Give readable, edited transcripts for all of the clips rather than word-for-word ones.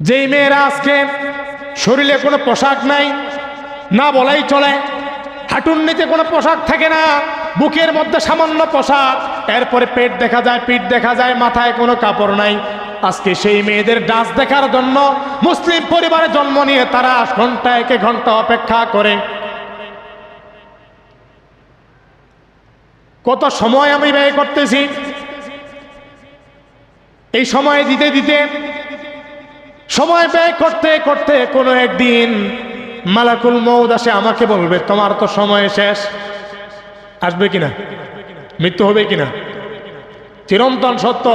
যেই মেয়েরা আজকে শরীরে কোনো পোশাক নাই, না বলাই চলে, হাঁটুর নিচে কোনো পোশাক থাকে না, বুকের মধ্যে সামান্য পোশাক, এরপরে পেট দেখা যায়, পিঠ দেখা যায়, মাথায় কোনো কাপড় নাই, আজকে সেই মেয়েদের ডান্স দেখার জন্য মুসলিম পরিবারে জন্ম নিয়ে তারা ঘন্টা একে ঘন্টা অপেক্ষা করে। কত সময় আমি ব্যয় করতেছি, এই সময় দিতে দিতে, সময় ব্যয় করতে করতে কোনো একদিন মালাকুল মউত আসে, আমাকে বলবে তোমার তো সময় শেষ। আসবে কিনা? মৃত্যু হবে কিনা? চিরন্তন সত্য।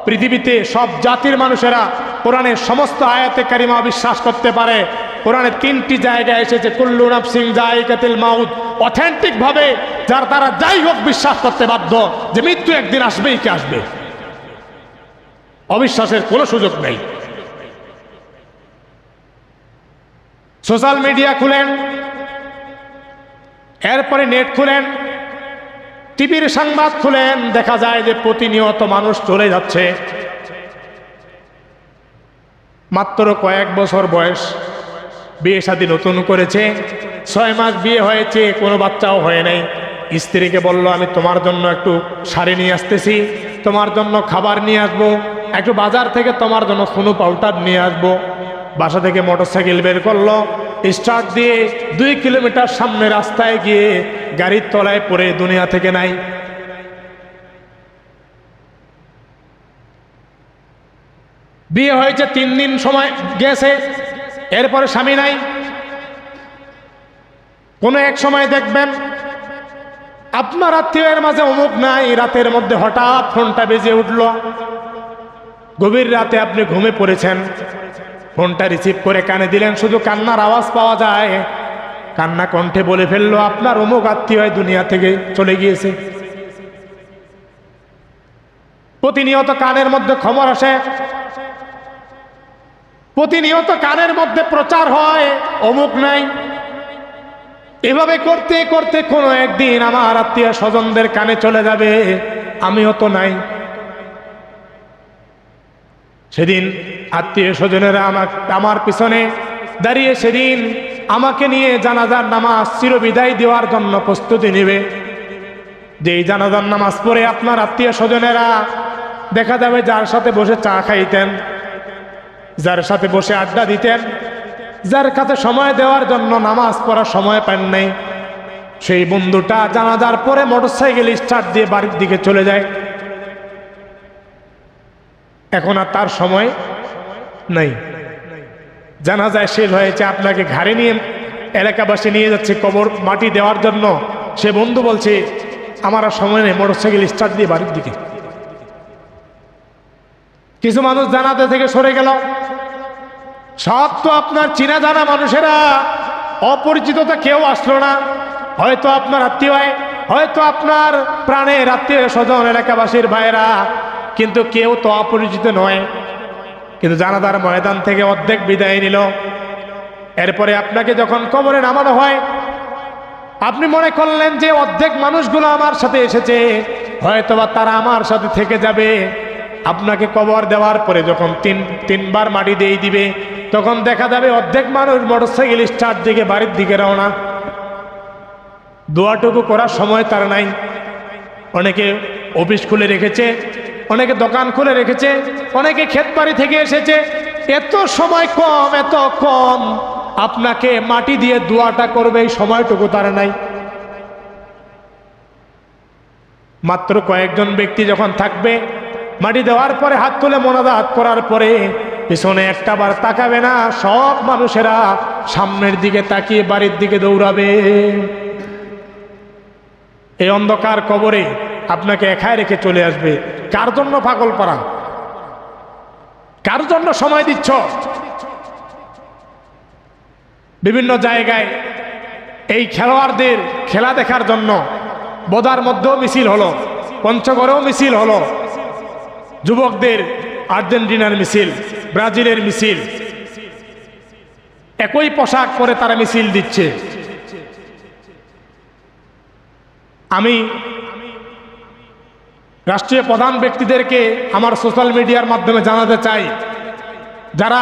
পৃথিবীতে সব জাতির মানুষেরা কোরআনের সমস্ত আয়াতে কারিমা বিশ্বাস করতে পারে। কোরআনে 3টি জায়গায় এসেছে কুল্লু নাফসিন যায়িকাতুল মাউত, অথেন্টিক ভাবে, যার তারা যাই হোক বিশ্বাস করতে বাধ্য যে মৃত্যু একদিন আসবেই কি আসবে, অবিশ্বাসের কোনো সুযোগ নেই। সোশ্যাল মিডিয়া খুলেন, এরপরে নেট খুলেন, টিভির সংবাদ খুলেন, দেখা যায় যে প্রতিনিয়ত মানুষ চলে যাচ্ছে। মাত্র কয়েক বছর বয়স, বিয়ে শাদী নতুন করেছে, 6 মাস বিয়ে হয়েছে, কোনো বাচ্চাও হয় নাই। স্ত্রীকে বলল আমি তোমার জন্য একটু শাড়ি নিয়ে আসতেছি, তোমার জন্য খাবার নিয়ে আসবো, একটু বাজার থেকে তোমার জন্য কোনো পাউডার নিয়ে আসবো। বাসা থেকে মোটরসাইকেল বের করলো, স্টার্ট দিয়ে 2 কিলোমিটার সামনে রাস্তায় গিয়ে গাড়ির তলায় পড়ে দুনিয়া থেকে নাই। বিয়ে হয়েছে 3 দিন সময় গেছে, এরপরে স্বামী নাই। কোনো এক সময় দেখবেন আপনার আত্মীয়ের মাঝে অমুক নাই, রাতের মধ্যে হঠাৎ ফোনটা বেজে উঠল, গভীর রাতে আপনি ঘুমে পড়েছেন, ফোনটা রিসিভ করে কানে দিলেন, শুধু কান্নার আওয়াজ পাওয়া যায়, কান্না কণ্ঠে বলে ফেললো আপনার অমুক আত্মীয় দুনিয়া থেকে চলে গিয়েছে। প্রতিনিয়ত কানের মধ্যে খবর আসে, প্রতিনিয়ত কানের মধ্যে প্রচার হয় অমুক নাই। এভাবে করতে করতে কোনো একদিন আমার আত্মীয় স্বজনদের কানে চলে যাবে আমিও তো নাই। সেদিন আত্মীয় স্বজনেরা আমার পিছনে দাঁড়িয়ে সেদিন আমাকে নিয়ে জানাজার নামাজ চিরবিদায় দেওয়ার জন্য প্রস্তুতি নেবে। যেই জানাজার নামাজ পড়ে আপনার আত্মীয় স্বজনেরা দেখা যাবে যার সাথে বসে চা খাইতেন, যার সাথে বসে আড্ডা দিতেন, যার কাছে সময় দেওয়ার জন্য নামাজ পড়ার সময় পান নাই, সেই বন্ধুটা জানাজার পরে মোটরসাইকেল স্টার্ট দিয়ে বাড়ির দিকে চলে যায়। এখন আর তার সময় নাই, জানাজায় শেষ হয়েছে, আপনাকে ঘাড়ে নিয়ে এলাকাবাসী নিয়ে যাচ্ছে কবর মাটি দেওয়ার জন্য। সে বন্ধু বলছে আমার আর সময় নেই, মোটরসাইকেল স্টার্ট দিয়ে বাড়ির দিকে। কিছু মানুষ জানাজা থেকে সরে গেল, সব তো আপনার চিনা জানা মানুষেরা, অপরিচিততা কেউ আসলো না। হয়তো আপনার আত্মীয়, হয়তো আপনার প্রাণের আত্মীয় স্বজন, এলাকাবাসীর ভাইরা, কিন্তু কেউ তো অপরিচিত নয়। কিন্তু জানাজার ময়দান থেকে অর্ধেক বিদায় নিল। এরপরে আপনাকে যখন কবরে নামানো হয়, আপনি মনে করলেন যে অর্ধেক মানুষগুলো আমার সাথে এসেছে, হয়তোবা তারা আমার সাথে থেকে যাবে। আপনাকে কবর দেওয়ার পরে যখন তিনবার মাটি দিয়ে দিবে, তখন দেখা যাবে অর্ধেক মানুষ মোটরসাইকেল স্টার্ট দিকে বাড়ির দিকে রওনা। দোয়াটুকু করার সময় তার নাই। অনেকে অফিস খুলে রেখেছে, অনেকে দোকান খুলে রেখেছে, অনেকে ক্ষেত বাড়ি থেকে এসেছে। এত সময় কম, এত কম, আপনাকে মাটি দিয়ে দোয়াটা করবে এই সময়টুকু তার নাই। মাত্র কয়েকজন ব্যক্তি যখন থাকবে, মাটি দেওয়ার পরে হাত তুলে মোনাজাত করার পরে পিছনে একটাবার তাকাবে না, সব মানুষেরা সামনের দিকে তাকিয়ে বাড়ির দিকে দৌড়াবে। এই অন্ধকার কবরে আপনাকে একাই রেখে চলে আসবে। কার জন্য পাগল পারা? কার জন্য সময় দিচ্ছ? বিভিন্ন জায়গায় এই খেলোয়াড়দের খেলা দেখার জন্য বোদার মধ্যেও মিছিল হলো, পঞ্চগড়েও মিছিল হলো, যুবকদের আর্জেন্টিনার মিছিল, ব্রাজিলের মিছিল, একই পোশাক পরে তারা মিছিল দিচ্ছে। আমি রাষ্ট্রীয় প্রধান ব্যক্তিদেরকে আমার সোশ্যাল মিডিয়ার মাধ্যমে জানাতে চাই, যারা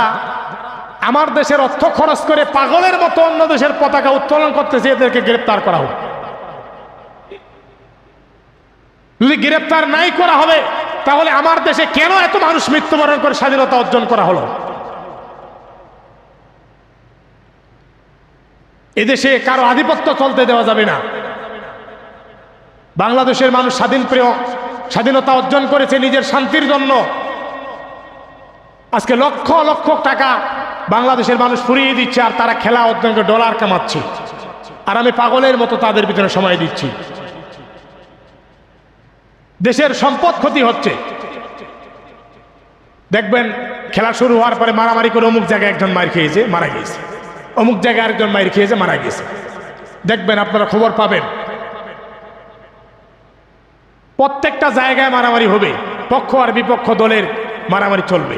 আমার দেশের অর্থ খরচ করে পাগলের মতো অন্য দেশের পতাকা উত্তোলন করতেছে, এদেরকে গ্রেপ্তার করা হোক। যদি গ্রেপ্তার নাই করা হবে তাহলে আমার দেশে কেন এত মানুষ মৃত্যুবরণ করে স্বাধীনতা অর্জন করা হলো? এদেশে কারো আধিপত্য চলতে দেওয়া যাবে না। বাংলাদেশের মানুষ স্বাধীনপ্রিয়, স্বাধীনতা অর্জন করেছে নিজের শান্তির জন্য। আজকে লক্ষ লক্ষ টাকা বাংলাদেশের মানুষ ফুরিয়ে দিচ্ছে, আর তারা খেলা অর্জন করে ডলার কামাচ্ছে, আর আমি পাগলের মতো তাদের ভিতরে সময় দিচ্ছি। দেশের সম্পদ ক্ষতি হচ্ছে। দেখবেন খেলা শুরু হওয়ার পরে মারামারি করে অমুক জায়গায় একজন মার খেয়েছে, মারা গিয়েছে, অমুক জায়গায় আরেকজন মার খেয়েছে, মারা গেছে। দেখবেন আপনারা খবর পাবেন, প্রত্যেকটা জায়গায় মারামারি হবে, পক্ষ আর বিপক্ষ দলের মারামারি চলবে।